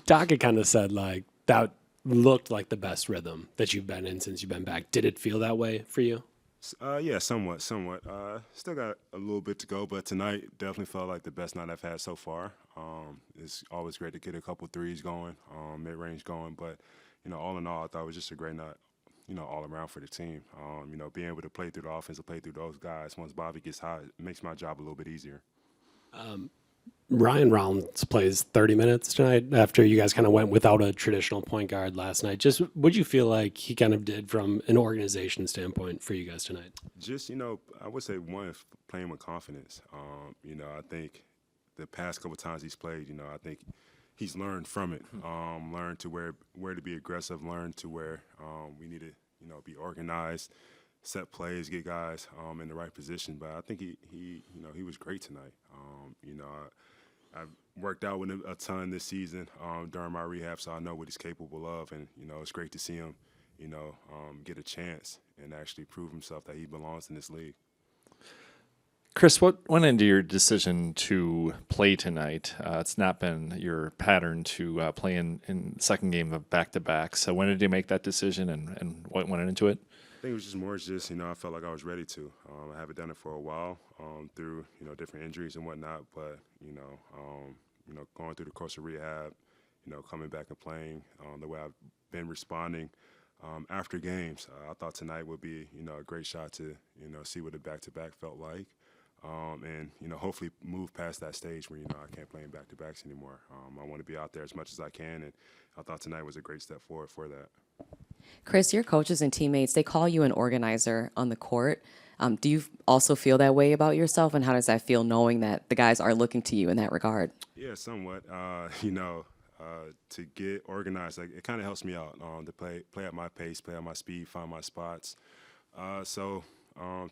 Doc kind of said like that looked like the best rhythm that you've been in since you've been back. Did it feel that way for you? Yeah, somewhat. Still got a little bit to go, but tonight definitely felt like the best night I've had so far. It's always great to get a couple threes going, mid-range going, but all in all, I thought it was just a great night. All around for the team. Being able to play through the offense and play through those guys once Bobby gets hot, it makes my job a little bit easier. Ryan Rollins plays 30 minutes tonight after you guys kind of went without a traditional point guard last night. Just what do you feel like he kind of did from an organization standpoint for you guys tonight? Just, I would say one, playing with confidence. I think the past couple times he's played, I think he's learned from it. Learned to where to be aggressive, learned to where we need to, be organized, set plays, get guys in the right position. But I think he was great tonight. I've worked out with him a ton this season during my rehab, so I know what he's capable of, and it's great to see him, get a chance and actually prove himself that he belongs in this league. Khris, what went into your decision to play tonight? It's not been your pattern to play in the second game of back-to-back. So when did you make that decision, and what went into it? I think it was just more I felt like I was ready to. I haven't done it for a while through different injuries and whatnot, but going through the course of rehab, coming back and playing the way I've been responding after games, I thought tonight would be a great shot to see what a back-to-back felt like. And hopefully move past that stage where I can't play in back-to-backs anymore. I want to be out there as much as I can, and I thought tonight was a great step forward for that. Khris, your coaches and teammates, they call you an organizer on the court. Do you also feel that way about yourself, and how does that feel knowing that the guys are looking to you in that regard? Yeah, somewhat. To get organized, like, it kind of helps me out to play at my pace, play at my speed, find my spots. To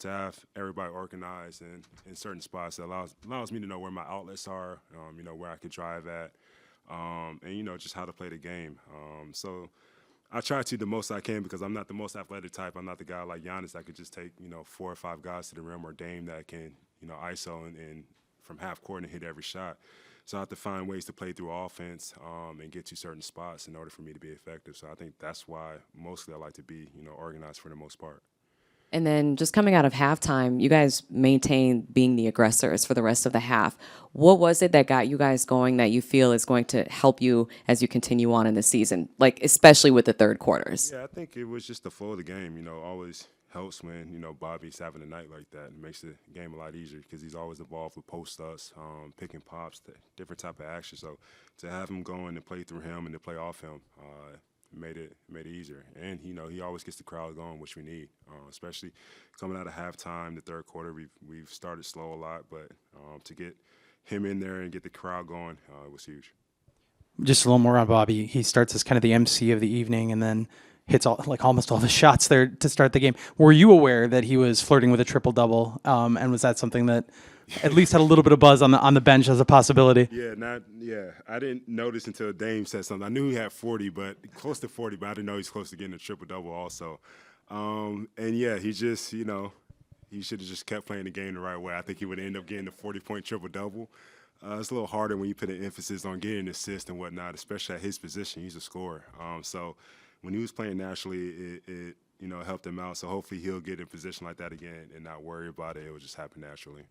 have everybody organized in certain spots that allows me to know where my outlets are, where I can drive at, and just how to play the game. So I try to the most I can because I'm not the most athletic type. I'm not the guy like Giannis that could just take 4 or 5 guys to the rim, or Dame that can ISO and from half court and hit every shot. So I have to find ways to play through offense and get to certain spots in order for me to be effective. So I think that's why mostly I like to be organized for the most part. And then just coming out of halftime, you guys maintained being the aggressors for the rest of the half. What was it that got you guys going that you feel is going to help you as you continue on in the season, like especially with the third quarters? Yeah, I think it was just the flow of the game. Always helps when, Bobby's having a night like that. It makes the game a lot easier because he's always involved with post-ups, picking pops, different type of action. So to have him going and play through him and to play off him, made it easier. And he always gets the crowd going, which we need, especially coming out of halftime. The third quarter, we've started slow a lot, but to get him in there and get the crowd going was huge. Just a little more on Bobby. He starts as kind of the MC of the evening and then hits almost all the shots there to start the game. Were you aware that he was flirting with a triple-double, and was that something that at least had a little bit of buzz on the bench as a possibility? Yeah, I didn't notice until Dame said something. I knew he had 40, but close to 40, but I didn't know he's close to getting a triple-double also. And yeah, he just, he should have just kept playing the game the right way. I think he would end up getting the 40-point triple-double. It's a little harder when you put an emphasis on getting assists and whatnot, especially at his position. He's a scorer. So when he was playing naturally, it helped him out. So hopefully he'll get in a position like that again and not worry about it. It will just happen naturally.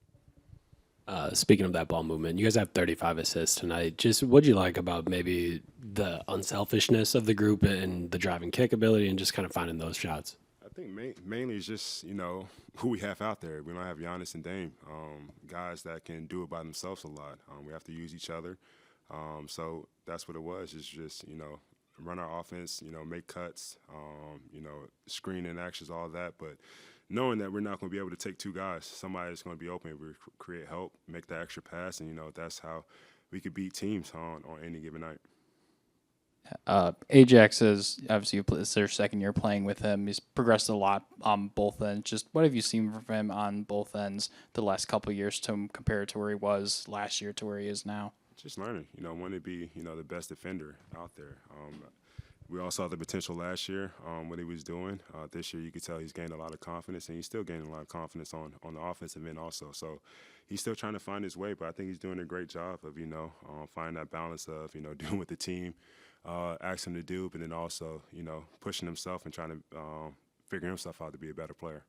Speaking of that ball movement, you guys have 35 assists tonight. Just what'd you like about maybe the unselfishness of the group and the driving kick ability and just kind of finding those shots? I think mainly it's just, who we have out there. We don't have Giannis and Dame, guys that can do it by themselves a lot. We have to use each other. So that's what it was. It's just, run our offense, make cuts, screen and actions, all that. But knowing that we're not going to be able to take 2 guys, somebody's going to be open, we create help, make the extra pass, and, that's how we could beat teams on any given night. Ajax is obviously it's their second year playing with him. He's progressed a lot on both ends. Just what have you seen from him on both ends the last couple of years to compare to where he was last year to where he is now? Just learning, wanting to be, the best defender out there. we all saw the potential last year, what he was doing. This year, you could tell he's gained a lot of confidence, and he's still gaining a lot of confidence on the offensive end also. So he's still trying to find his way, but I think he's doing a great job of, finding that balance of, doing what the team asks him to do, but then also, pushing himself and trying to figure himself out to be a better player.